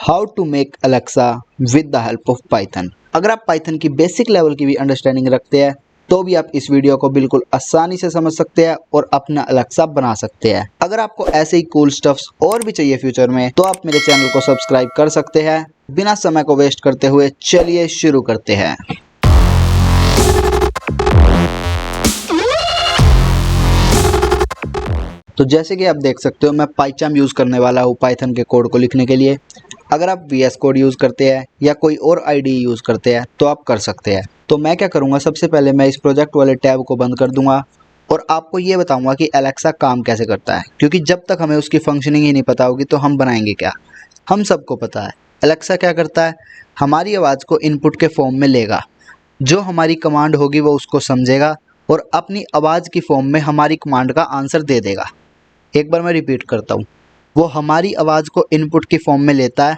How to make Alexa with the help of Python. अगर आप Python की basic level की भी अंडरस्टैंडिंग रखते हैं तो भी आप इस वीडियो को बिल्कुल आसानी से समझ सकते हैं और अपना अलेक्सा बना सकते हैं। अगर आपको ऐसे ही कूल स्टफ्स और भी चाहिए फ्यूचर में तो आप मेरे चैनल को सब्सक्राइब कर सकते हैं। बिना समय को वेस्ट करते हुए चलिए शुरू करते हैं। तो जैसे कि आप देख सकते हो मैं पाइचाम यूज़ करने वाला हूँ पाइथन के कोड को लिखने के लिए। अगर आप VS कोड यूज़ करते हैं या कोई और IDE यूज़ करते हैं तो आप कर सकते हैं। तो मैं क्या करूँगा, सबसे पहले मैं इस प्रोजेक्ट वाले टैब को बंद कर दूंगा और आपको ये बताऊंगा कि एलेक्सा काम कैसे करता है, क्योंकि जब तक हमें उसकी फंक्शनिंग ही नहीं पता होगी तो हम बनाएंगे क्या। हम सबको पता है एलेक्सा क्या करता है, हमारी आवाज़ को इनपुट के फॉर्म में लेगा, जो हमारी कमांड होगी वो उसको समझेगा और अपनी आवाज़ की फॉर्म में हमारी कमांड का आंसर दे देगा। एक बार मैं रिपीट करता हूँ, वो हमारी आवाज़ को इनपुट की फॉर्म में लेता है,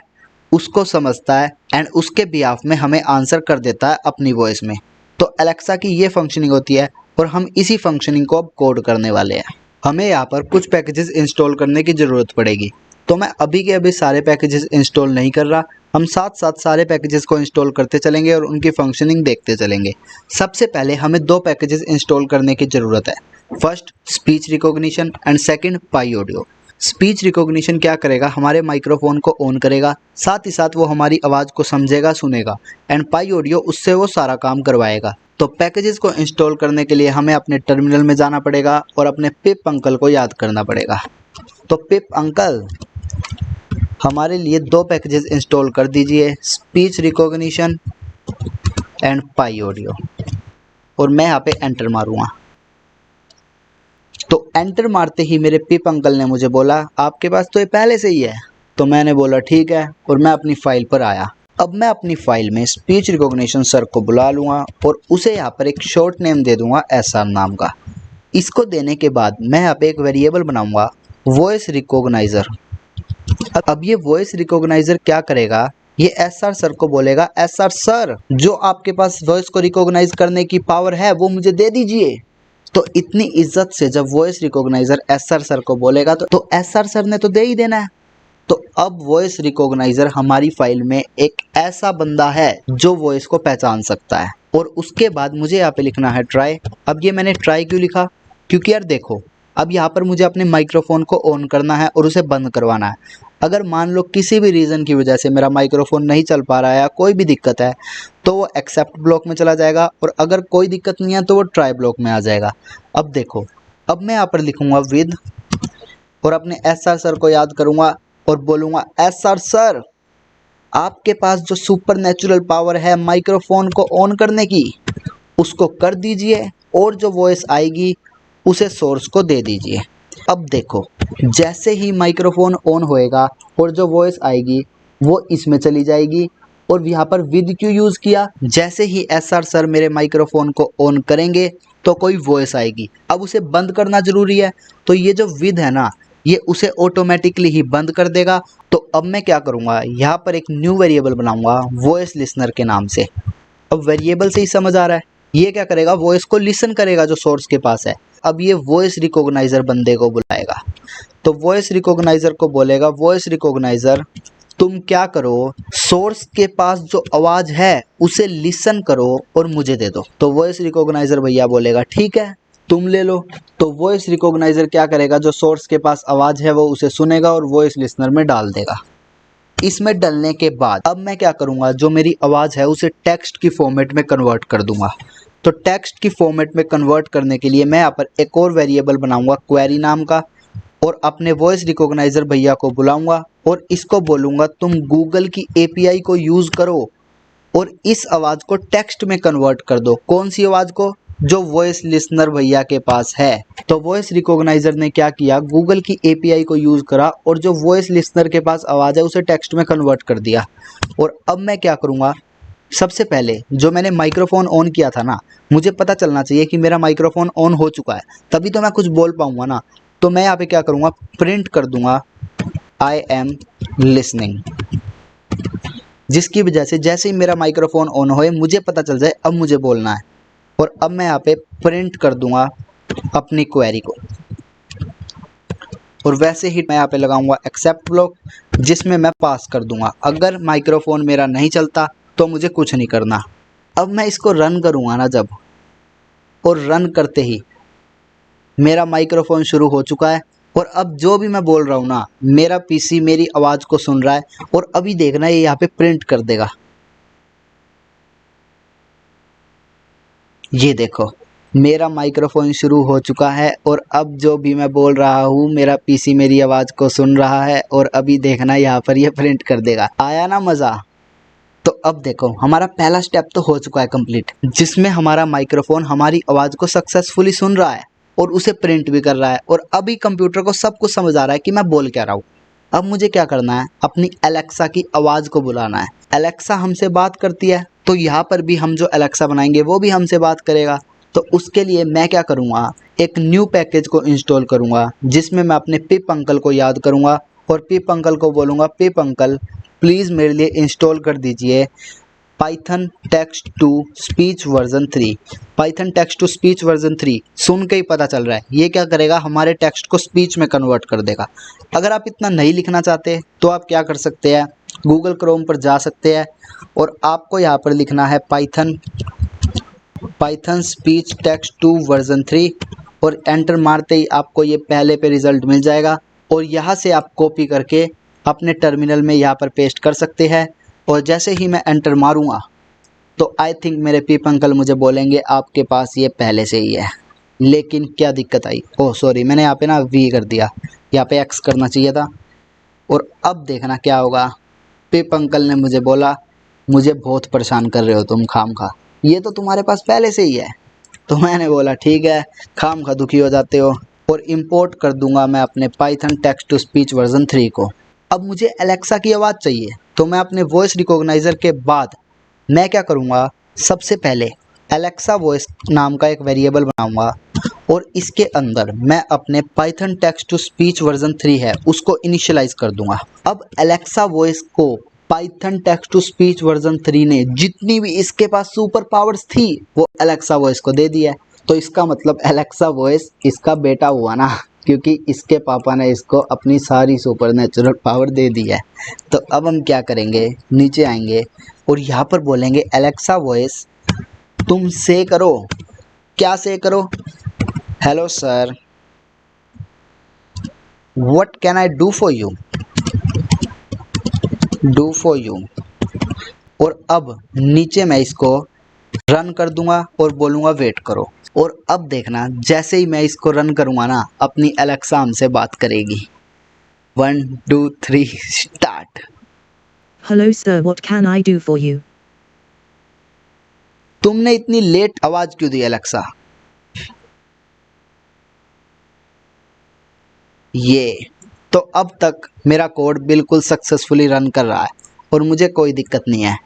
उसको समझता है एंड उसके बिहाफ में हमें आंसर कर देता है अपनी वॉइस में। तो एलेक्सा की ये फंक्शनिंग होती है और हम इसी फंक्शनिंग को अब कोड करने वाले हैं। हमें यहाँ पर कुछ पैकेजेस इंस्टॉल करने की ज़रूरत पड़ेगी, तो मैं अभी के अभी सारे पैकेजेस इंस्टॉल नहीं कर रहा। हम साथ साथ सारे पैकेजेस को इंस्टॉल करते चलेंगे और उनकी फंक्शनिंग देखते चलेंगे। सबसे पहले हमें दो पैकेजेस इंस्टॉल करने की ज़रूरत है। First speech recognition and second pi audio. Speech recognition क्या करेगा, हमारे माइक्रोफोन को ऑन करेगा, साथ ही साथ वो हमारी आवाज़ को समझेगा, सुनेगा एंड पाई ऑडियो उससे वो सारा काम करवाएगा। तो पैकेजेस को इंस्टॉल करने के लिए हमें अपने टर्मिनल में जाना पड़ेगा और अपने पिप अंकल को याद करना पड़ेगा। तो पिप अंकल हमारे लिए दो पैकेजेस इंस्टॉल कर दीजिए, speech recognition and pi audio, और मैं यहाँ पे एंटर मारूंगा। तो एंटर मारते ही मेरे पिप अंकल ने मुझे बोला आपके पास तो ये पहले से ही है। तो मैंने बोला ठीक है और मैं अपनी फाइल पर आया। अब मैं अपनी फाइल में स्पीच रिकॉग्निशन सर को बुला लूँगा और उसे यहाँ पर एक शॉर्ट नेम दे दूँगा SR नाम का। इसको देने के बाद मैं यहाँ पे एक वेरिएबल बनाऊँगा वॉइस रिकॉग्नाइज़र। अब ये वॉइस रिकॉग्नाइज़र क्या करेगा, ये SR सर को बोलेगा SR सर जो आपके पास वॉइस को रिकॉग्नाइज करने की पावर है वो मुझे दे दीजिए। तो इतनी इज्जत से जब वॉइस रिकॉग्नाइज़र SR सर को बोलेगा तो SR सर ने तो दे ही देना है। तो अब वॉइस रिकॉग्नाइज़र हमारी फाइल में एक ऐसा बंदा है जो वॉइस को पहचान सकता है। और उसके बाद मुझे यहाँ पे लिखना है ट्राई। अब ये मैंने ट्राई क्यों लिखा, क्योंकि यार देखो अब यहाँ पर मुझे अपने माइक्रोफोन को ऑन करना है और उसे बंद करवाना है। अगर मान लो किसी भी रीज़न की वजह से मेरा माइक्रोफोन नहीं चल पा रहा है या कोई भी दिक्कत है तो वो एक्सेप्ट ब्लॉक में चला जाएगा, और अगर कोई दिक्कत नहीं है तो वो ट्राई ब्लॉक में आ जाएगा। अब देखो, अब मैं यहाँ पर लिखूँगा विद और अपने SR सर को याद करूँगा और बोलूँगा SR सर आपके पास जो सुपर नेचुरल पावर है माइक्रोफोन को ऑन करने की उसको कर दीजिए और जो वॉइस आएगी उसे सोर्स को दे दीजिए। अब देखो जैसे ही माइक्रोफोन ऑन होएगा और जो वॉइस आएगी वो इसमें चली जाएगी। और यहाँ पर विद क्यों यूज़ किया, जैसे ही SR सर मेरे माइक्रोफोन को ऑन करेंगे तो कोई वॉइस आएगी, अब उसे बंद करना ज़रूरी है, तो ये जो विद है ना ये उसे ऑटोमेटिकली ही बंद कर देगा। तो अब मैं क्या करूँगा, यहाँ पर एक न्यू वेरिएबल बनाऊँगा वॉइस लिसनर के नाम से। अब वेरिएबल से ही समझ आ रहा है, ये क्या करेगा, वॉइस को लिसन करेगा जो सोर्स के पास है। अब ये वॉइस रिकॉग्नाइज़र बंदे को बुलाएगा, तो वॉइस रिकॉग्नाइज़र को बोलेगा वॉइस रिकॉग्नाइज़र तुम क्या करो, सोर्स के पास जो आवाज़ है उसे लिसन करो और मुझे दे दो। तो वॉइस रिकॉग्नाइज़र भैया बोलेगा ठीक है तुम ले लो। तो वॉइस रिकॉग्नाइज़र क्या करेगा, जो सोर्स के पास आवाज़ है वो उसे सुनेगा और वॉइस लिसनर में डाल देगा। इसमें डलने के बाद अब मैं क्या करूँगा, जो मेरी आवाज़ है उसे टेक्स्ट की फॉर्मेट में कन्वर्ट कर दूंगा। तो टेक्स्ट की फॉर्मेट में कन्वर्ट करने के लिए मैं यहाँ पर एक और वेरिएबल बनाऊंगा क्वेरी नाम का, और अपने वॉइस रिकॉग्नाइज़र भैया को बुलाऊंगा और इसको बोलूँगा तुम गूगल की API को यूज़ करो और इस आवाज़ को टेक्स्ट में कन्वर्ट कर दो। कौन सी आवाज़ को, जो वॉइस लिसनर भैया के पास है। तो वॉइस रिकॉग्नाइज़र ने क्या किया, गूगल की API को यूज़ करा और जो वॉइस लिसनर के पास आवाज़ है उसे टेक्स्ट में कन्वर्ट कर दिया। और अब मैं क्या करूँगा, सबसे पहले जो मैंने माइक्रोफोन ऑन किया था ना, मुझे पता चलना चाहिए कि मेरा माइक्रोफोन ऑन हो चुका है, तभी तो मैं कुछ बोल पाऊँगा ना। तो मैं यहाँ पे क्या करूँगा, प्रिंट कर दूँगा I am listening, जिसकी वजह से जैसे ही मेरा माइक्रोफोन ऑन होए मुझे पता चल जाए अब मुझे बोलना है। और अब मैं यहाँ पे प्रिंट कर दूंगा अपनी क्वेरी को। और वैसे ही मैं यहाँ पे लगाऊंगा एक्सेप्ट ब्लॉक, जिसमें मैं पास कर दूंगा। अगर माइक्रोफोन मेरा नहीं चलता तो मुझे कुछ नहीं करना। अब मैं इसको रन करूँगा ना जब, और रन करते ही मेरा माइक्रोफोन शुरू हो चुका है। और अब जो भी मैं बोल रहा हूँ ना, मेरा पीसी मेरी आवाज़ को सुन रहा है। और अभी देखना ये यहाँ पे प्रिंट कर देगा। ये देखो, मेरा माइक्रोफोन शुरू हो चुका है और अब जो भी मैं बोल रहा हूँ मेरा पीसी मेरी आवाज़ को सुन रहा है। और अभी देखना यहाँ पर ये प्रिंट कर देगा। आया ना मज़ा। तो अब देखो, हमारा पहला स्टेप तो हो चुका है कंप्लीट, जिसमें हमारा माइक्रोफोन हमारी आवाज़ को सक्सेसफुली सुन रहा है और उसे प्रिंट भी कर रहा है। और अभी कंप्यूटर को सब कुछ समझ आ रहा है कि मैं बोल क्या रहा हूँ। अब मुझे क्या करना है, अपनी एलेक्सा की आवाज़ को बुलाना है। एलेक्सा हमसे बात करती है, तो यहाँ पर भी हम जो एलेक्सा बनाएंगे वो भी हमसे बात करेगा। तो उसके लिए मैं क्या करूँगा, एक न्यू पैकेज को इंस्टॉल करूँगा, जिसमें मैं अपने पिप अंकल को याद करूँगा और पिप अंकल को बोलूँगा, पिप अंकल प्लीज़ मेरे लिए इंस्टॉल कर दीजिए Python text to speech version 3। Python text to speech version 3 सुन के ही पता चल रहा है ये क्या करेगा, हमारे टेक्स्ट को स्पीच में कन्वर्ट कर देगा। अगर आप इतना नहीं लिखना चाहते तो आप क्या कर सकते हैं, गूगल क्रोम पर जा सकते हैं और आपको यहाँ पर लिखना है Python speech text to version 3 और एंटर मारते ही आपको ये पहले पे रिज़ल्ट मिल जाएगा। और यहाँ से आप कॉपी करके अपने टर्मिनल में यहाँ पर पेस्ट कर सकते हैं। और जैसे ही मैं एंटर मारूंगा तो आई थिंक मेरे पीप अंकल मुझे बोलेंगे आपके पास ये पहले से ही है। लेकिन क्या दिक्कत आई, ओह सॉरी, मैंने यहाँ पे ना वी कर दिया, यहाँ पे एक्स करना चाहिए था। और अब देखना क्या होगा, पीप अंकल ने मुझे बोला मुझे बहुत परेशान कर रहे हो तुम खामखा, ये तो तुम्हारे पास पहले से ही है। तो मैंने बोला ठीक है, खामखा दुखी हो जाते हो। और इंपोर्ट कर दूंगा मैं अपने Python text to speech version 3 को। अब मुझे एलेक्सा की आवाज़ चाहिए, तो मैं अपने वॉइस रिकॉग्नाइज़र के बाद मैं क्या करूँगा, सबसे पहले एलेक्सा वॉइस नाम का एक वेरिएबल बनाऊँगा और इसके अंदर मैं अपने Python text to speech version 3 है उसको इनिशियलाइज़ कर दूँगा। अब एलेक्सा वॉइस को Python text to speech version 3 ने जितनी भी इसके पास सुपर पावर्स थी वो एलेक्सा वॉइस को दे दी है। तो इसका मतलब एलेक्सा वॉइस इसका बेटा हुआ ना, क्योंकि इसके पापा ने इसको अपनी सारी सुपर नेचुरल पावर दे दी है। तो अब हम क्या करेंगे, नीचे आएंगे और यहाँ पर बोलेंगे एलेक्सा वॉइस तुम से करो, क्या से करो, hello sir what can I do for you, do for you. और अब नीचे मैं इसको रन कर दूंगा और बोलूँगा वेट करो। और अब देखना, जैसे ही मैं इसको रन करूँगा ना, अपनी एलेक्सा हमसे बात करेगी। 1 2 3 start. Hello sir, what can I do for you? तुमने इतनी लेट आवाज़ क्यों दी एलेक्सा? ये तो अब तक मेरा कोड बिल्कुल सक्सेसफुली रन कर रहा है और मुझे कोई दिक्कत नहीं है।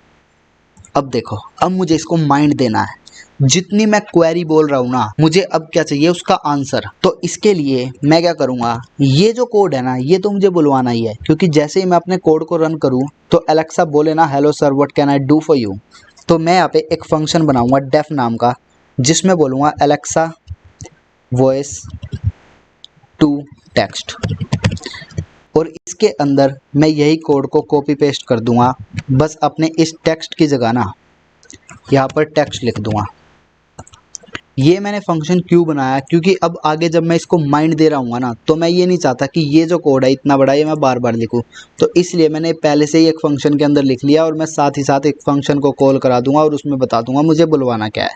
अब देखो, अब मुझे इसको माइंड देना है। जितनी मैं क्वेरी बोल रहा हूँ ना, मुझे अब क्या चाहिए, उसका आंसर। तो इसके लिए मैं क्या करूँगा, ये जो कोड है ना ये तो मुझे बुलवाना ही है, क्योंकि जैसे ही मैं अपने कोड को रन करूँ तो एलेक्सा बोले ना hello sir what can I do for you. तो मैं यहाँ पे एक फंक्शन बनाऊँगा डेफ नाम का, जिसमें बोलूँगा एलेक्सा वॉइस टू टेक्स्ट। और इसके अंदर मैं यही कोड को कॉपी पेस्ट कर दूंगा, बस अपने इस टेक्स्ट की जगह ना यहाँ पर टेक्स्ट लिख दूंगा। ये मैंने फंक्शन क्यों बनाया, क्योंकि अब आगे जब मैं इसको माइंड दे रहा हूँ ना, तो मैं ये नहीं चाहता कि ये जो कोड है इतना बड़ा ये मैं बार बार लिखूँ। तो इसलिए मैंने पहले से ही एक फंक्शन के अंदर लिख लिया और मैं साथ ही साथ एक फंक्शन को कॉल करा दूंगा और उसमें बता दूंगा मुझे बुलवाना क्या है।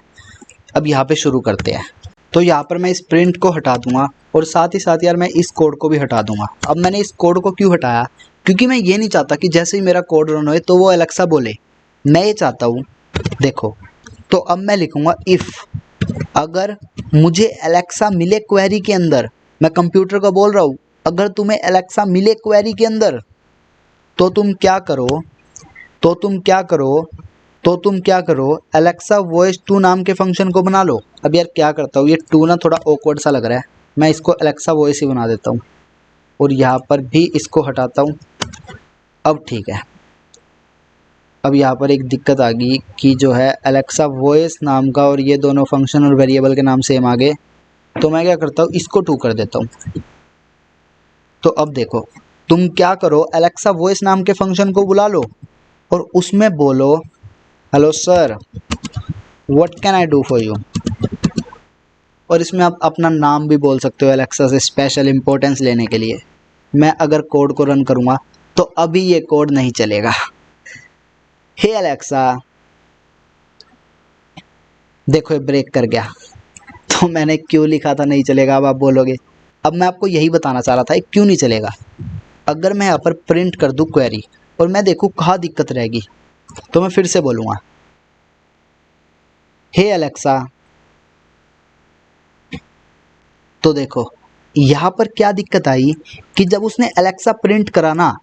अब यहाँ पर शुरू करते हैं। तो यहाँ पर मैं इस प्रिंट को हटा दूंगा और साथ ही साथ यार मैं इस कोड को भी हटा दूंगा। अब मैंने इस कोड को क्यों हटाया, क्योंकि मैं ये नहीं चाहता कि जैसे ही मेरा कोड रन होए तो वो एलेक्सा बोले। मैं ये चाहता हूँ, देखो, तो अब मैं लिखूँगा इफ़ अगर मुझे एलेक्सा मिले क्वेरी के अंदर, मैं कंप्यूटर को बोल रहा हूँ अगर तुम्हें एलेक्सा मिले क्वेरी के अंदर तो तुम क्या करो, तो तुम क्या करो, तो तुम क्या करो, एलेक्सा वॉइस टू नाम के फंक्शन को बना लो। अब यार क्या करता हूँ, ये टू ना थोड़ा ऑकवर्ड सा लग रहा है, मैं इसको एलेक्सा वॉइस ही बना देता हूँ और यहाँ पर भी इसको हटाता हूँ। अब ठीक है। अब यहाँ पर एक दिक्कत आ गई कि जो है एलेक्सा वॉइस नाम का और ये दोनों फंक्शन और वेरिएबल के नाम सेम आ गए। तो मैं क्या करता हूँ, इसको टू कर देता हूँ। तो अब देखो, तुम क्या करो, अलेक्सा वॉइस नाम के फंक्शन को बुला लो और उसमें बोलो, hello sir, what can I do for you. और इसमें आप अपना नाम भी बोल सकते हो अलेक्सा से स्पेशल इंपॉर्टेंस लेने के लिए। मैं अगर कोड को रन करूँगा तो अभी ये कोड नहीं चलेगा। हे अलेक्सा, देखो ये ब्रेक कर गया। तो मैंने क्यों लिखा था नहीं चलेगा, अब आप बोलोगे। अब मैं आपको यही बताना चाह रहा था क्यों नहीं चलेगा। अगर मैं यहाँ पर प्रिंट कर दूँ क्वेरी और मैं देखूँ कहाँ दिक्कत रहेगी, तो मैं फिर से बोलूँगा, हे अलेक्सा। तो देखो यहाँ पर क्या दिक्कत आई कि जब उसने अलेक्सा प्रिंट करा ना,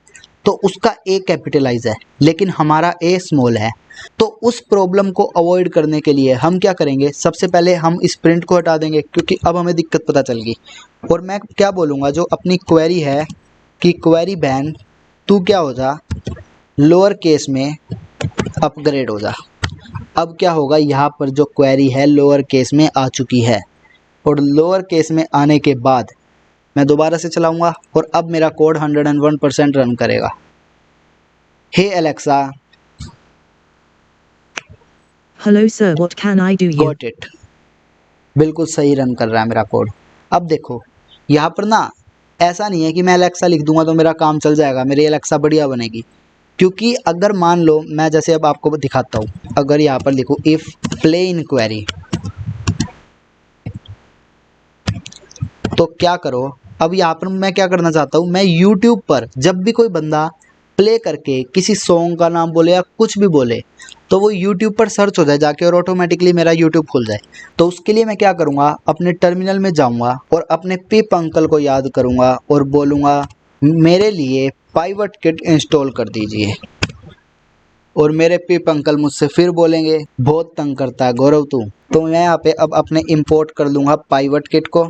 तो उसका ए कैपिटलाइज है लेकिन हमारा ए स्मॉल है। तो उस प्रॉब्लम को अवॉइड करने के लिए हम क्या करेंगे, सबसे पहले हम इस प्रिंट को हटा देंगे क्योंकि अब हमें दिक्कत पता चल गई। और मैं क्या बोलूँगा, जो अपनी क्वेरी है कि क्वेरी बैन तू क्या हो जा, लोअर केस में अपग्रेड हो जा। अब क्या होगा, यहाँ पर जो क्वेरी है लोअर केस में आ चुकी है और लोअर केस में आने के बाद मैं दोबारा से चलाऊंगा और अब मेरा कोड 101% रन करेगा। Hey Alexa, Hello sir, what can I do you? Got it. बिल्कुल सही रन कर रहा है मेरा कोड। अब देखो यहाँ पर ना ऐसा नहीं है कि मैं अलेक्सा लिख दूंगा तो मेरा काम चल जाएगा, मेरी अलेक्सा बढ़िया बनेगी। क्योंकि अगर मान लो मैं जैसे अब आपको दिखाता हूँ, अगर यहाँ पर लिखूँ इफ़ प्ले इन क्वेरी, तो क्या करो, अब यहाँ पर मैं क्या करना चाहता हूँ, मैं YouTube पर जब भी कोई बंदा प्ले करके किसी सॉन्ग का नाम बोले या कुछ भी बोले तो वो YouTube पर सर्च हो जाए जाके और ऑटोमेटिकली मेरा YouTube खुल जाए। तो उसके लिए मैं क्या करूँगा, अपने टर्मिनल में जाऊँगा और अपने पिप अंकल को याद करूँगा और बोलूँगा मेरे लिए पाइवट किट इंस्टॉल कर दीजिए। और मेरे पिप अंकल मुझसे फिर बोलेंगे बहुत तंग करता है गौरव तू। तो मैं यहाँ पे अब अपने इंपोर्ट कर लूँगा पाइवट किट को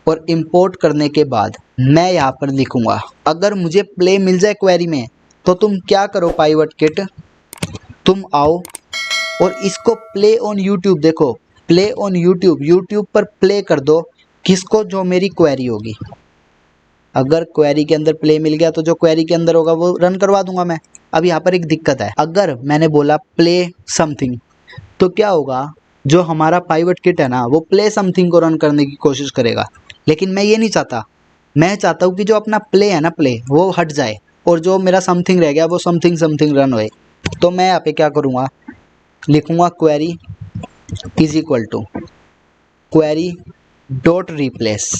और इंपोर्ट करने के बाद मैं यहाँ पर लिखूँगा अगर मुझे प्ले मिल जाए क्वेरी में तो तुम क्या करो पाइवट किट, तुम आओ और इसको प्ले ऑन यूट्यूब, देखो प्ले ऑन यूट्यूब, यूट्यूब पर प्ले कर दो किसको, जो मेरी क्वेरी होगी। अगर क्वेरी के अंदर प्ले मिल गया तो जो क्वेरी के अंदर होगा वो रन करवा दूंगा मैं। अब यहाँ पर एक दिक्कत है, अगर मैंने बोला प्ले समथिंग तो क्या होगा, जो हमारा पाइवट किट है ना वो प्ले समथिंग को रन करने की कोशिश करेगा। लेकिन मैं ये नहीं चाहता, मैं चाहता हूँ कि जो अपना प्ले है ना प्ले वो हट जाए और जो मेरा समथिंग रह गया वो समथिंग समथिंग रन होए। तो मैं यहाँ पे क्या करूँगा, लिखूँगा query is equal to query dot replace,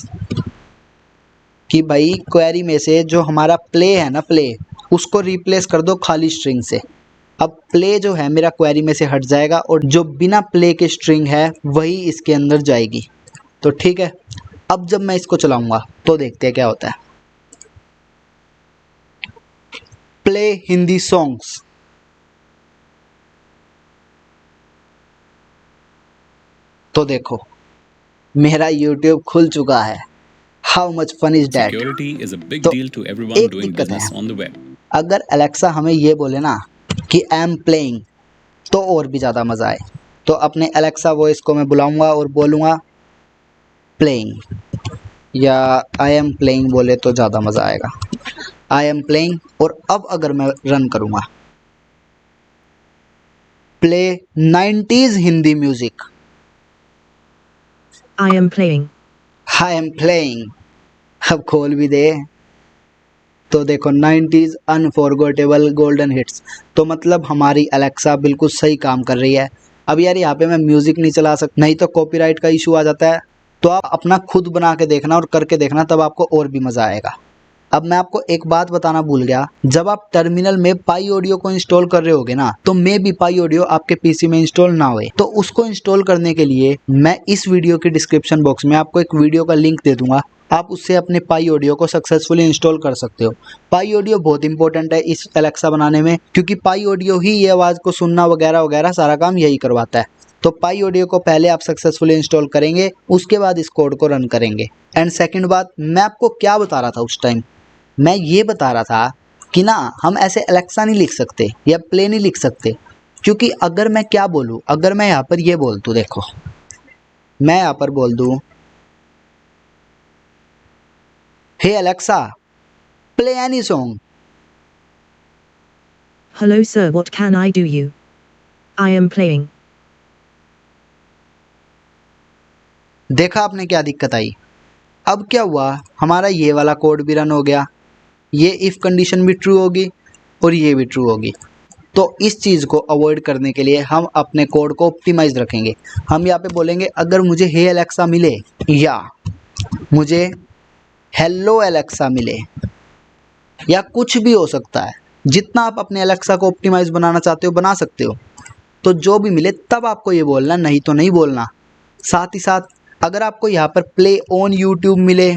कि भाई क्वेरी में से जो हमारा प्ले है ना प्ले उसको रिप्लेस कर दो खाली स्ट्रिंग से। अब प्ले जो है मेरा क्वेरी में से हट जाएगा और जो बिना प्ले के स्ट्रिंग है वही इसके अंदर जाएगी। तो ठीक है, अब जब मैं इसको चलाऊंगा तो देखते हैं क्या होता है। प्ले हिंदी सॉन्ग्स, तो देखो मेरा YouTube खुल चुका है। How much fun is that. Security is a big तो deal to everyone एक doing दिक्कत business है, on the web. अगर अलेक्सा हमें ये बोले ना कि आई एम प्लेइंग तो और भी ज़्यादा मज़ा आए। तो अपने अलेक्सा वॉइस को मैं बुलाऊंगा और बोलूँगा प्लेइंग, या आई एम प्लेइंग बोले तो ज़्यादा मज़ा आएगा, आई एम प्लेइंग। और अब अगर मैं रन करूँगा play 90s Hindi music, I am playing. I am playing, अब खोल भी दे तो देखो 90s अनफॉरगेटेबल गोल्डन हिट्स। तो मतलब हमारी अलेक्सा बिल्कुल सही काम कर रही है। अब यार यहाँ पे मैं म्यूज़िक नहीं चला सकता, नहीं तो कॉपीराइट का इशू आ जाता है। तो आप अपना खुद बना के देखना और करके देखना, तब आपको और भी मज़ा आएगा। अब मैं आपको एक बात बताना भूल गया, जब आप टर्मिनल में पाई ऑडियो को इंस्टॉल कर रहे होगे ना, तो मे बी पाई ऑडियो आपके पीसी में इंस्टॉल ना होए। तो उसको इंस्टॉल करने के लिए मैं इस वीडियो के डिस्क्रिप्शन बॉक्स में आपको एक वीडियो का लिंक दे दूंगा, आप उससे अपने पाई ऑडियो को सक्सेसफुली इंस्टॉल कर सकते हो। पाई ऑडियो बहुत इंपॉर्टेंट है इस एलेक्सा बनाने में, क्योंकि पाई ऑडियो ही ये आवाज़ को सुनना वगैरह वगैरह सारा काम यही करवाता है। तो पाई ऑडियो को पहले आप सक्सेसफुली इंस्टॉल करेंगे, उसके बाद इस कोड को रन करेंगे। एंड सेकंड बात, मैं आपको क्या बता रहा था उस टाइम, मैं ये बता रहा था कि ना हम ऐसे अलेक्सा नहीं लिख सकते या प्ले नहीं लिख सकते, क्योंकि अगर मैं क्या बोलूँ, अगर मैं यहाँ पर ये बोल दूँ, देखो मैं यहाँ पर बोल दूँ hey Alexa, play any song. Hello sir, what can I do you? I am playing. देखा आपने क्या दिक्कत आई। अब क्या हुआ, हमारा ये वाला कोड भी रन हो गया, ये इफ़ कंडीशन भी ट्रू होगी और ये भी ट्रू होगी। तो इस चीज़ को अवॉइड करने के लिए हम अपने कोड को ऑप्टिमाइज रखेंगे। हम यहाँ पे बोलेंगे अगर मुझे हे अलेक्सा मिले या मुझे हेलो अलेक्सा मिले या कुछ भी हो सकता है, जितना आप अपने अलेक्सा को ऑप्टिमाइज बनाना चाहते हो बना सकते हो। तो जो भी मिले तब आपको ये बोलना, नहीं तो नहीं बोलना। साथ ही साथ अगर आपको यहाँ पर प्ले ऑन यूट्यूब मिले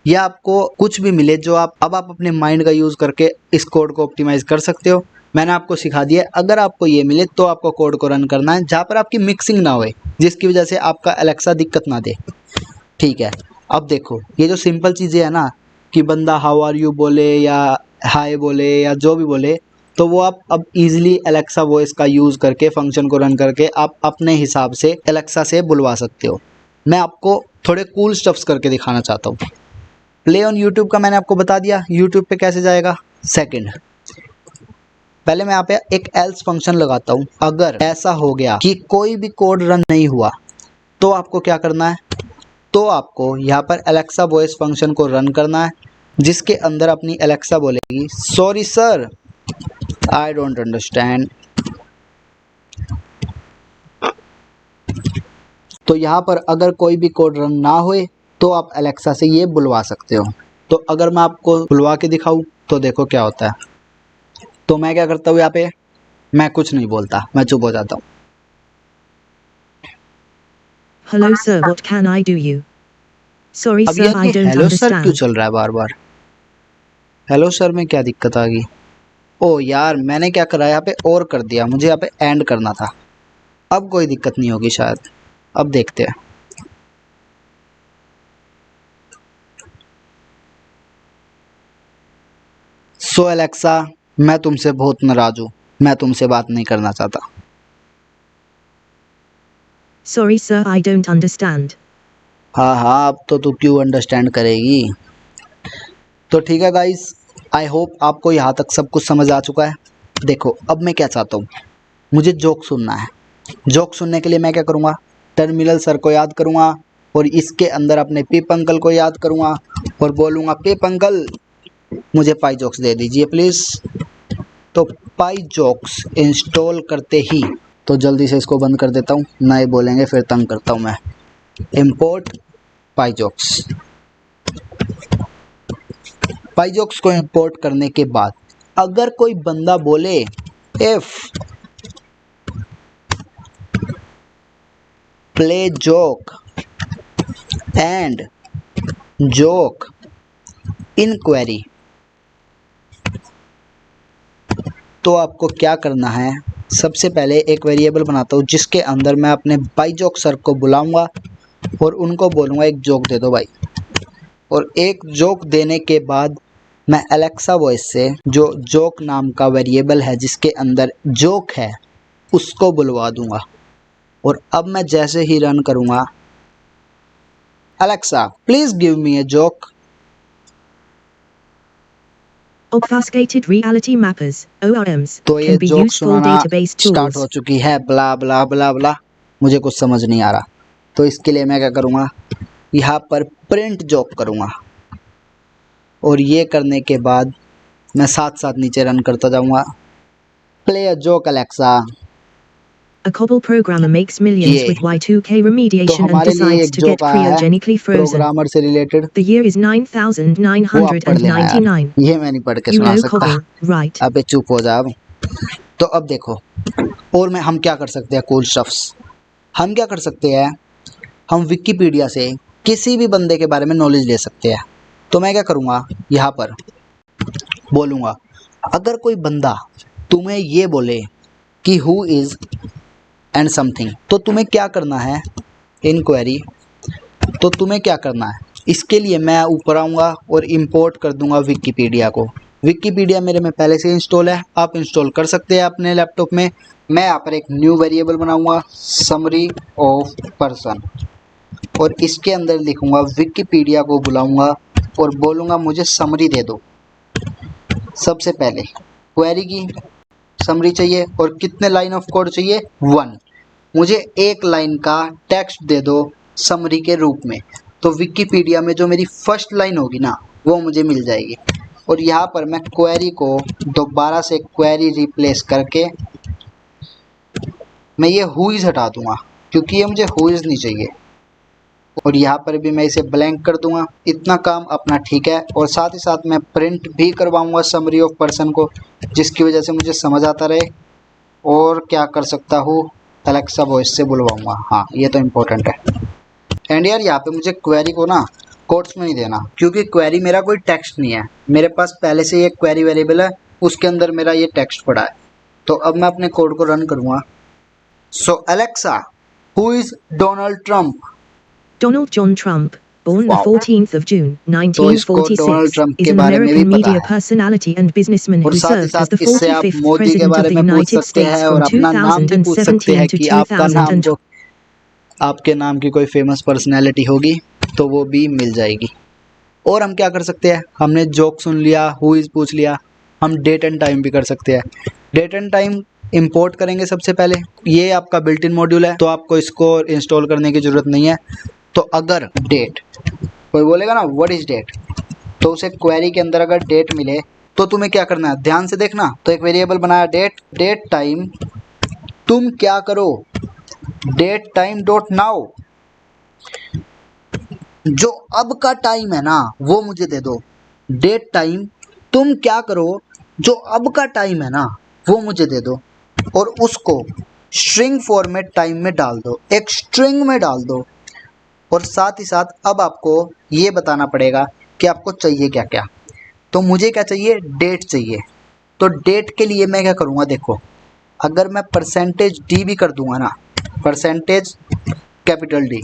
या आपको कुछ भी मिले जो आप अपने माइंड का यूज़ करके इस कोड को ऑप्टिमाइज कर सकते हो। मैंने आपको सिखा दिया। अगर आपको ये मिले तो आपको कोड को रन करना है जहाँ पर आपकी मिक्सिंग ना होए, जिसकी वजह से आपका अलेक्सा दिक्कत ना दे। ठीक है, अब देखो ये जो सिंपल चीज़ें है ना कि बंदा हाउ आर यू बोले या हाय बोले या जो भी बोले, तो वो आप अब इजीली अलेक्सा वॉइस का यूज़ करके फंक्शन को रन करके आप अपने हिसाब से अलेक्सा से बुलवा सकते हो। मैं आपको थोड़े कूल स्टफ्स करके दिखाना चाहता हूँ। प्ले ऑन यूट्यूब का मैंने आपको बता दिया, यूट्यूब पे कैसे जाएगा। सेकंड, पहले मैं यहाँ पे एक एल्स फंक्शन लगाता हूँ। अगर ऐसा हो गया कि कोई भी कोड रन नहीं हुआ तो आपको क्या करना है, तो आपको यहाँ पर अलेक्सा वॉइस फंक्शन को रन करना है, जिसके अंदर अपनी अलेक्सा बोलेगी sorry sir I don't understand. तो यहाँ पर अगर कोई भी कोड रन ना होए तो आप अलेक्सा से ये बुलवा सकते हो। तो अगर मैं आपको बुलवा के दिखाऊं तो देखो क्या होता है। तो मैं क्या करता हूँ, यहाँ पे मैं कुछ नहीं बोलता, मैं चुप हो जाता हूँ। Hello sir, what can I do you? Sorry अब sir, I ये don't हेलो सर क्यों understand. चल रहा है बार बार। हेलो सर में क्या दिक्कत आ गई। ओ यार, मैंने क्या करा यहाँ पे और कर दिया, मुझे यहाँ पे एंड करना था। अब कोई दिक्कत नहीं होगी शायद, अब देखते हैं। सो अलेक्सा, मैं तुमसे बहुत नाराज हूँ, मैं तुमसे बात नहीं करना चाहता। Sorry sir, I don't understand. हाँ हाँ, अब तो तू क्यों अंडरस्टैंड करेगी। तो ठीक है गाइस, आई होप आपको यहाँ तक सब कुछ समझ आ चुका है। देखो अब मैं क्या चाहता हूँ, मुझे जोक सुनना है। जोक सुनने के लिए मैं क्या करूँगा, टर्मिनल सर को याद करूँगा और इसके अंदर अपने पिप अंकल को याद करूँगा और बोलूँगा पिप अंकल मुझे पाई जोक्स दे दीजिए प्लीज़। तो पाई जोक्स इंस्टॉल करते ही, तो जल्दी से इसको बंद कर देता हूँ, नए बोलेंगे फिर तंग करता हूँ मैं। Import pyjokes. Pyjokes को इंपोर्ट करने के बाद अगर कोई बंदा बोले if play joke and joke inquiry, तो आपको क्या करना है, सबसे पहले एक वेरिएबल बनाता हूँ जिसके अंदर मैं अपने बाई जोक सर को बुलाऊंगा और उनको बोलूँगा एक जोक दे दो भाई। और एक जोक देने के बाद मैं अलेक्सा वॉइस से जो जोक नाम का वेरिएबल है जिसके अंदर जोक है उसको बुलवा दूंगा। और अब मैं जैसे ही रन करूँगा, Alexa please give me a joke. Obfuscated reality mappers, ORMs, तो ये can be जोक useful सुनाना database स्टार्ट हो tools. चुकी है, ब्ला ब्ला ब्ला ब्ला, मुझे कुछ समझ नहीं आ रहा। तो इसके लिए मैं क्या करूँगा, यहाँ पर प्रिंट जोक करूँगा और ये करने के बाद मैं साथ साथ नीचे रन करता जाऊँगा। Play a joke Alexa. A COBOL programmer makes millions ये with Y2K तो remediation and हमारे लिए decides एक to जोक get आया है cryogenically frozen. प्रोग्रामर से रिलेटेड, The year is वो आप पढ़ लेना यार, 9999. ये मैं नहीं पढ़ के You सुना know सकता। COBOL, right? अबे चुप हो जा अब। तो अब देखो और हम क्या कर सकते हैं, कूल स्टफ्स। हम क्या कर सकते हैं, हम विकिपीडिया से किसी भी बंदे के बारे में नॉलेज ले सकते हैं। तो मैं क्या करूँगा, यहाँ पर बोलूँगा अगर कोई बंदा तुम्हें ये बोले कि हु इज़ एंड समथिंग, तो तुम्हें क्या करना है, इंक्वायरी। तो तुम्हें क्या करना है, इसके लिए मैं ऊपर आऊँगा और इंपोर्ट कर दूँगा विकिपीडिया को। विकिपीडिया मेरे में पहले से इंस्टॉल है, आप इंस्टॉल कर सकते हैं अपने लैपटॉप में। मैं यहाँ पर एक न्यू वेरिएबल बनाऊँगा समरी ऑफ पर्सन और इसके अंदर लिखूँगा विकिपीडिया को बुलाऊँगा और बोलूँगा मुझे समरी दे दो। सबसे पहले क्वेरी की समरी चाहिए और कितने लाइन ऑफ कोड चाहिए? 1। मुझे एक लाइन का टेक्स्ट दे दो समरी के रूप में, तो विकिपीडिया में जो मेरी फर्स्ट लाइन होगी ना वो मुझे मिल जाएगी। और यहाँ पर मैं क्वेरी को दोबारा से क्वेरी रिप्लेस करके मैं ये हुईज हटा दूंगा, क्योंकि ये मुझे हुईज नहीं चाहिए। और यहाँ पर भी मैं इसे ब्लैंक कर दूंगा। इतना काम अपना ठीक है। और साथ ही साथ मैं प्रिंट भी करवाऊंगा समरी ऑफ पर्सन को, जिसकी वजह से मुझे समझ आता रहे। और क्या कर सकता हूँ, एलेक्सा वॉइस से बुलवाऊंगा। हाँ, ये तो इम्पोर्टेंट है। एंड यार यहाँ पे मुझे क्वेरी को ना कोट्स में नहीं देना, क्योंकि क्वेरी मेरा कोई टेक्स्ट नहीं है। मेरे पास पहले से एक क्वेरी वेरिएबल है, उसके अंदर मेरा ये टेक्स्ट पड़ा है। तो अब मैं अपने कोड को रन करूँगा। So Alexa, who is Donald Trump? Donald John Trump, born the Wow. 14th of June, तो इसको डोनाल्ड 1946, ट्रंप is के an बारे में भी American पता media है। personality and businessman और who साथ ही served as the साथ इससे आप 45th मोदी के President बारे of the में पूछ United सकते States हैं और from अपना नाम भी पूछ सकते हैं 2017 to कि आपका नाम 2020. को, आपके नाम की कोई फेमस पर्सनैलिटी होगी तो वो भी मिल जाएगी। और हम क्या कर सकते हैं, हमने जोक सुन लिया, हु इज़ पूछ लिया, हम डेट एंड टाइम भी कर सकते हैं। डेट एंड टाइम इंपोर्ट करेंगे सबसे पहले। ये आपका बिल्ट इन मॉड्यूल है, तो आपको इसको इंस्टॉल करने की ज़रूरत नहीं है। तो अगर डेट, कोई बोलेगा ना व्हाट इज़ डेट, तो उसे क्वेरी के अंदर अगर डेट मिले तो तुम्हें क्या करना है, ध्यान से देखना। तो एक वेरिएबल बनाया डेट, डेट टाइम, तुम क्या करो, डेट टाइम डॉट नाउ, जो अब का टाइम है ना वो मुझे दे दो। डेट टाइम तुम क्या करो, जो अब का टाइम है ना वो मुझे दे दो। और उसको स्ट्रिंग फॉर्मेट टाइम में डाल दो, एक स्ट्रिंग में डाल दो। और साथ ही साथ अब आपको ये बताना पड़ेगा कि आपको चाहिए क्या क्या। तो मुझे क्या चाहिए, डेट चाहिए। तो डेट के लिए मैं क्या करूँगा, देखो, अगर मैं परसेंटेज डी भी कर दूंगा ना, परसेंटेज कैपिटल डी,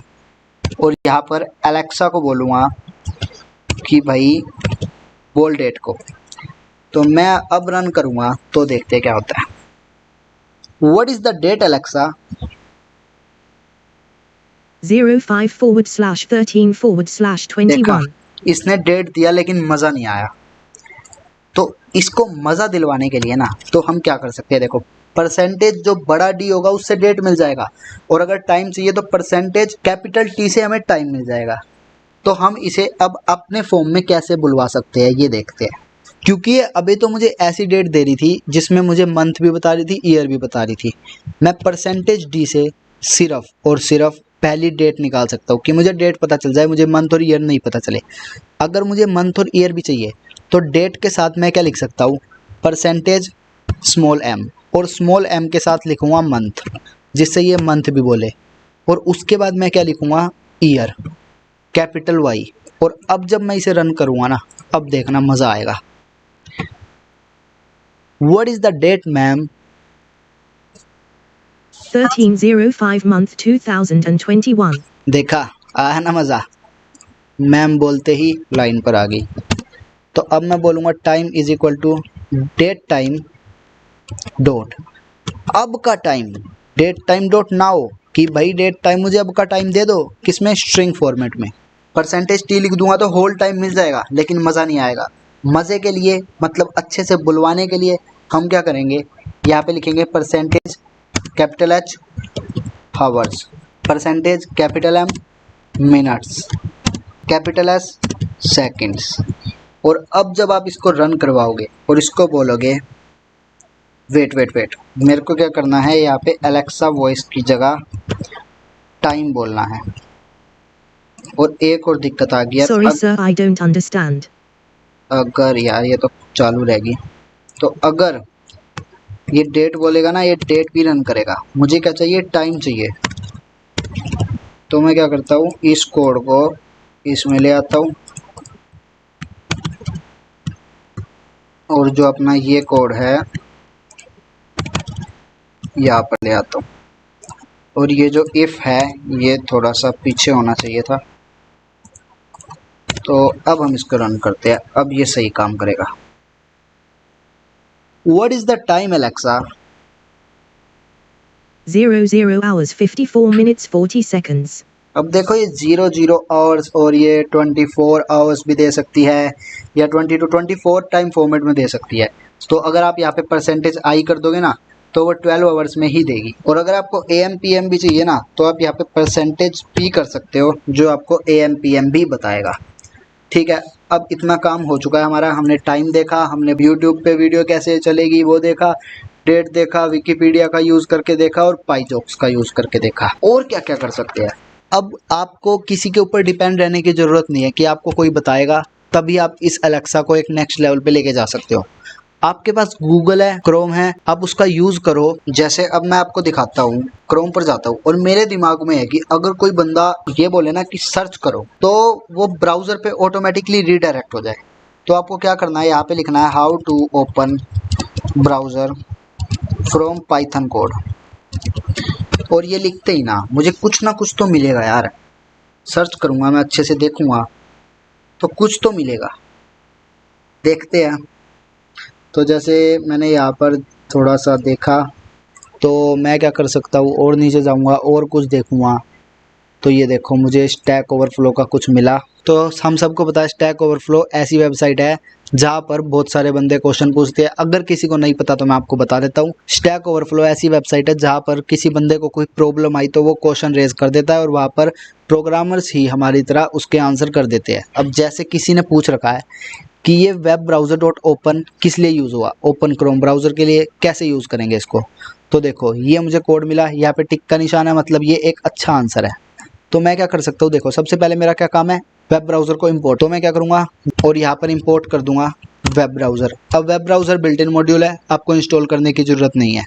और यहाँ पर एलेक्सा को बोलूँगा कि भाई बोल डेट को, तो मैं अब रन करूँगा तो देखते हैं क्या होता है। What is the date Alexa? 05/13/21. देखा, इसने डेट दिया लेकिन मज़ा नहीं आया। तो इसको मज़ा दिलवाने के लिए ना, तो हम क्या कर सकते हैं, देखो, परसेंटेज जो बड़ा डी होगा उससे डेट मिल जाएगा, और अगर टाइम चाहिए तो परसेंटेज कैपिटल टी से हमें टाइम मिल जाएगा। तो हम इसे अब अपने फॉर्म में कैसे बुलवा सकते हैं ये देखते हैं। क्योंकि ये अभी तो मुझे ऐसी डेट दे रही थी जिसमें मुझे मंथ भी बता रही थी, ईयर भी बता रही थी। मैं परसेंटेज डी से सिर्फ और सिर्फ पहली डेट निकाल सकता हूँ कि मुझे डेट पता चल जाए, मुझे मंथ और ईयर नहीं पता चले। अगर मुझे मंथ और ईयर भी चाहिए तो डेट के साथ मैं क्या लिख सकता हूँ, परसेंटेज स्मॉल एम, और स्मॉल एम के साथ लिखूँगा मंथ, जिससे ये मंथ भी बोले। और उसके बाद मैं क्या लिखूँगा, ईयर, कैपिटल वाई। और अब जब मैं इसे रन करूँगा ना, अब देखना मज़ा आएगा। What is the date ma'am? 13/05 month 2021. देखा, आया ना मज़ा, मैम बोलते ही लाइन पर आ गई। तो अब मैं बोलूँगा time is equal to date time dot अब का time, date time dot now, कि भाई डेट टाइम मुझे अब का टाइम दे दो, किसमें, स्ट्रिंग फॉर्मेट में। परसेंटेज टी लिख दूंगा तो होल टाइम मिल जाएगा, लेकिन मज़ा नहीं आएगा। मज़े के लिए, मतलब अच्छे से बुलवाने के लिए हम क्या करेंगे, यहाँ पे लिखेंगे percentage capital H hours, percentage capital M minutes, capital S seconds. और अब जब आप इसको रन करवाओगे और इसको बोलोगे वेट वेट वेट, मेरे को क्या करना है, यहाँ पे एलेक्सा वॉइस की जगह टाइम बोलना है। और एक और दिक्कत आ गई Sorry, है, sir, I don't understand. अगर यार ये तो चालू रहेगी, तो अगर ये डेट बोलेगा ना, ये डेट भी रन करेगा। मुझे क्या चाहिए, टाइम चाहिए। तो मैं क्या करता हूँ, इस कोड को इसमें ले आता हूँ, और जो अपना ये कोड है यहाँ पर ले आता हूँ। और ये जो इफ़ है ये थोड़ा सा पीछे होना चाहिए था। तो अब हम इसको रन करते हैं, अब ये सही काम करेगा। What is the time, Alexa? 00 hours 54 minutes 40 seconds. अब देखो ये 00 आवर्स और ये 24 आवर्स भी दे सकती है या 20 to 24 टाइम फॉर्मेट में दे सकती है। तो अगर आप यहाँ पे परसेंटेज आई कर दोगे ना तो वो 12 आवर्स में ही देगी। और अगर आपको AM PM भी चाहिए ना तो आप यहाँ पे परसेंटेज भी कर सकते हो जो आपको AM PM भी बताएगा। ठीक है, अब इतना काम हो चुका है हमारा। हमने टाइम देखा, हमने यूट्यूब पे वीडियो कैसे चलेगी वो देखा, डेट देखा, विकिपीडिया का यूज़ करके देखा और पाईजॉक्स का यूज़ करके देखा। और क्या क्या कर सकते हैं। अब आपको किसी के ऊपर डिपेंड रहने की ज़रूरत नहीं है कि आपको कोई बताएगा तभी आप इस अलेक्सा को एक नेक्स्ट लेवल पे लेके जा सकते हो। आपके पास गूगल है, क्रोम है, आप उसका यूज़ करो। जैसे अब मैं आपको दिखाता हूँ, क्रोम पर जाता हूँ और मेरे दिमाग में है कि अगर कोई बंदा ये बोले ना कि सर्च करो तो वो ब्राउज़र पे ऑटोमेटिकली रीडायरेक्ट हो जाए। तो आपको क्या करना है, यहाँ पे लिखना है how to open browser from Python code. और ये लिखते ही ना मुझे कुछ ना कुछ तो मिलेगा यार। सर्च करूँगा मैं, अच्छे से देखूँगा तो कुछ तो मिलेगा। देखते हैं। तो जैसे मैंने यहाँ पर थोड़ा सा देखा तो मैं क्या कर सकता हूँ, और नीचे जाऊँगा और कुछ देखूँगा तो ये देखो मुझे स्टैक ओवरफ्लो का कुछ मिला। तो हम सबको पता है स्टैक ओवरफ्लो ऐसी वेबसाइट है जहाँ पर बहुत सारे बंदे क्वेश्चन पूछते हैं। अगर किसी को नहीं पता तो मैं आपको बता देता हूँ। स्टैक ओवरफ्लो ऐसी वेबसाइट है जहाँ पर किसी बंदे को कोई प्रॉब्लम आई तो वो क्वेश्चन रेज कर देता है और वहाँ पर प्रोग्रामर्स ही हमारी तरह उसके आंसर कर देते हैं। अब जैसे किसी ने पूछ रखा है कि ये वेब ब्राउज़र डॉट ओपन किस लिए यूज़ हुआ, ओपन क्रोम ब्राउज़र के लिए, कैसे यूज़ करेंगे इसको। तो देखो ये मुझे कोड मिला, यहाँ पे टिक का निशान है, मतलब ये एक अच्छा आंसर है। तो मैं क्या कर सकता हूँ, देखो सबसे पहले मेरा क्या काम है, वेब ब्राउज़र को इंपोर्ट। तो मैं क्या करूँगा और यहाँ पर इंपोर्ट कर दूंगा वेब ब्राउज़र। अब web browser built in module है, आपको इंस्टॉल करने की ज़रूरत नहीं है।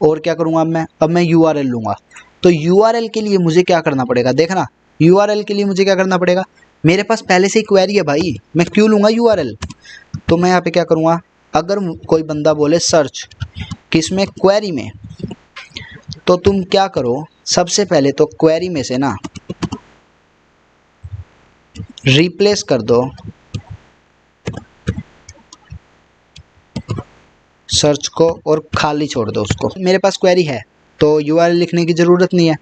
और क्या करूँगा अब मैं URL लूँगा। तो URL के लिए मुझे क्या करना पड़ेगा, देखना URL के लिए मुझे क्या करना पड़ेगा, मेरे पास पहले से ही क्वेरी है भाई, मैं क्यों लूँगा URL। तो मैं यहाँ पे क्या करूँगा, अगर कोई बंदा बोले सर्च किसमें, क्वेरी में, तो तुम क्या करो, सबसे पहले तो क्वेरी में से ना रिप्लेस कर दो सर्च को और खाली छोड़ दो उसको। मेरे पास क्वेरी है तो URL लिखने की ज़रूरत नहीं है,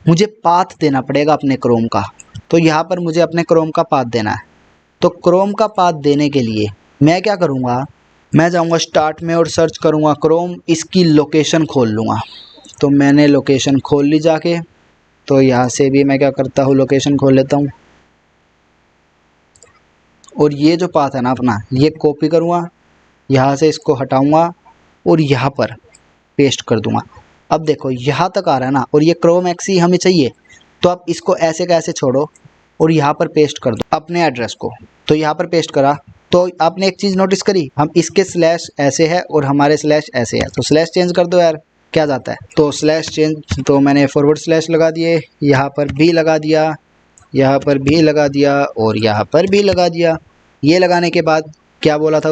मुझे पाथ देना पड़ेगा अपने क्रोम का। तो यहाँ पर मुझे अपने क्रोम का पाथ देना है। तो क्रोम का पाथ देने के लिए मैं क्या करूँगा, मैं जाऊँगा स्टार्ट में और सर्च करूँगा क्रोम, इसकी लोकेशन खोल लूँगा। तो मैंने लोकेशन खोल ली जाके। तो यहाँ से भी मैं क्या करता हूँ, लोकेशन खोल लेता हूँ और ये जो पाथ है ना अपना, ये कॉपी करूँगा, यहाँ से इसको हटाऊँगा और यहाँ पर पेस्ट कर दूँगा। अब देखो यहाँ तक आ रहा है ना, और ये क्रोम एक्सी हमें चाहिए। तो आप इसको ऐसे का ऐसे छोड़ो और यहाँ पर पेस्ट कर दो अपने एड्रेस को। तो यहाँ पर पेस्ट करा तो आपने एक चीज़ नोटिस करी, हम इसके स्लैश ऐसे है और हमारे स्लैश ऐसे है। तो स्लैश चेंज कर दो यार, क्या जाता है। तो स्लैश चेंज, तो मैंने फॉरवर्ड स्लैश लगा दिए, यहाँ पर भी लगा दिया, यहाँ पर भी लगा दिया और यहाँ पर भी लगा दिया। ये लगाने के बाद क्या बोला था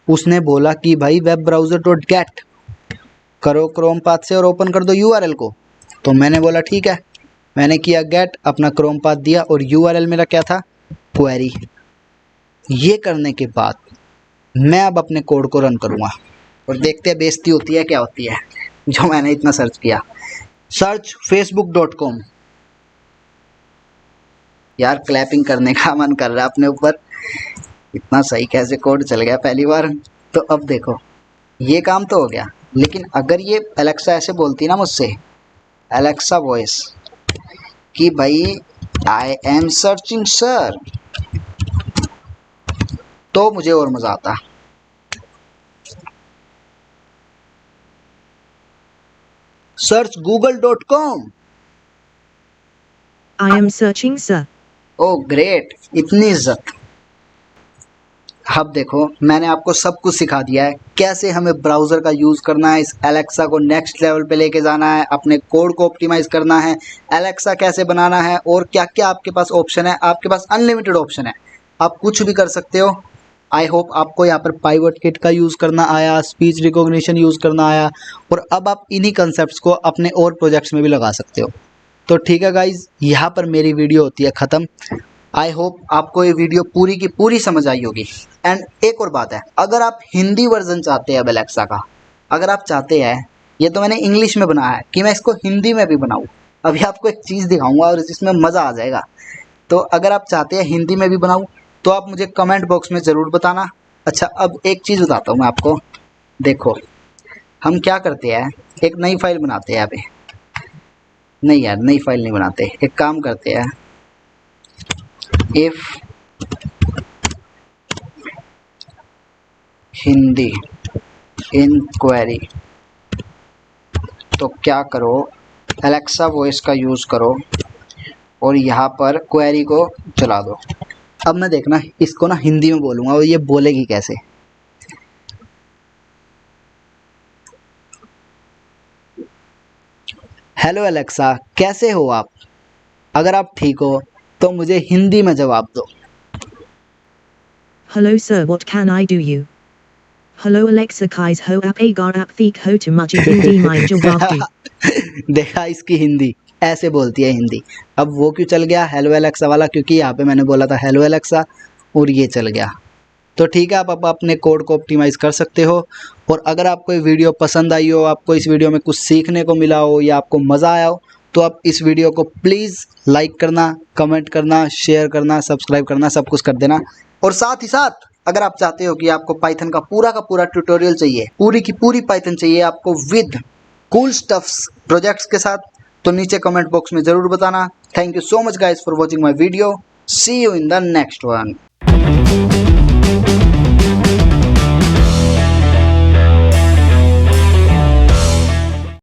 उसने बोला कि भाई वेब ब्राउज़र डॉट गेट करो क्रोम पाथ से और ओपन कर दो URL को। तो मैंने बोला ठीक है, मैंने किया गेट, अपना क्रोम पाथ दिया और URL मेरा क्या था, क्वेरी। ये करने के बाद मैं अब अपने कोड को रन करूँगा और देखते हैं बेइज्जती होती है क्या होती है। जो मैंने इतना सर्च किया, सर्च facebook.com। यार क्लैपिंग करने का मन कर रहा है अपने ऊपर, इतना सही कैसे कोड चल गया पहली बार। तो अब देखो ये काम तो हो गया, लेकिन अगर ये एलेक्सा ऐसे बोलती ना मुझसे, एलेक्सा वॉइस, कि भाई आई एम सर्चिंग सर, तो मुझे और मज़ा आता। Search google.com। I am searching, sir. Oh great, इतनी इज्जत। अब देखो मैंने आपको सब कुछ सिखा दिया है, कैसे हमें ब्राउज़र का यूज़ करना है, इस एलेक्सा को नेक्स्ट लेवल पे लेके जाना है, अपने कोड को ऑप्टिमाइज़ करना है, एलेक्सा कैसे बनाना है और क्या क्या आपके पास ऑप्शन है। आपके पास अनलिमिटेड ऑप्शन है, आप कुछ भी कर सकते हो। आई होप आपको यहाँ पर पाइवट किट का यूज़ करना आया, स्पीच रिकॉग्निशन यूज़ करना आया और अब आप इन्हीं कंसेप्ट्स को अपने और प्रोजेक्ट्स में भी लगा सकते हो। तो ठीक है गाइज़, यहाँ पर मेरी वीडियो होती है ख़त्म। आई होप आपको ये वीडियो पूरी की पूरी समझ आई होगी। एंड एक और बात है, अगर आप हिंदी वर्जन चाहते हैं एलेक्सा का, अगर आप चाहते हैं, ये तो मैंने इंग्लिश में बनाया है कि मैं इसको हिंदी में भी बनाऊँ, अभी आपको एक चीज़ दिखाऊंगा और जिसमें मज़ा आ जाएगा। तो अगर आप चाहते हैं हिंदी में भी बनाऊं तो आप मुझे कमेंट बॉक्स में ज़रूर बताना। अच्छा, अब एक चीज़ बताता हूँ मैं आपको। देखो, हम क्या करते हैं, एक नई फाइल बनाते हैं। यहाँ पे नहीं यार, नई फाइल नहीं बनाते, एक काम करते हैं, इफ़ हिंदी इंक्वायरी, तो क्या करो, एलेक्सा वॉइस का यूज़ करो और यहाँ पर क्वेरी को चला दो। अब मैं देखना इसको ना हिंदी में बोलूँगा और ये बोलेगी कैसे। हेलो एलेक्सा, कैसे हो आप? अगर आप ठीक हो तो मुझे हिंदी में जवाब दो। Hello sir, what can I do you? Hello Alexa kais ho ap agar ap thik ho to muji hindi mein jawab do. देखा, इसकी हिंदी ऐसे बोलती है हिंदी। अब वो क्यों चल गया हेलो एलेक्सा वाला, क्योंकि यहाँ पे मैंने बोला था हेलो एलेक्सा और ये चल गया। तो ठीक है, आप अपने कोड को ऑप्टिमाइज़ कर सकते हो। और अगर आपको ये वीडियो पसंद आई हो, आपको इस वीडियो में कुछ सीखने को मिला हो या आपको मज़ा आया हो, तो आप इस वीडियो को प्लीज़ लाइक करना, कमेंट करना, शेयर करना, सब्सक्राइब करना, सब कुछ कर देना। और साथ ही साथ अगर आप चाहते हो कि आपको पाइथन का पूरा ट्यूटोरियल चाहिए, पूरी की पूरी पाइथन चाहिए आपको विद कूल स्टफ्स प्रोजेक्ट्स के साथ, तो नीचे कमेंट बॉक्स में ज़रूर बताना। Thank you so much guys for watching my video. See you in the next one.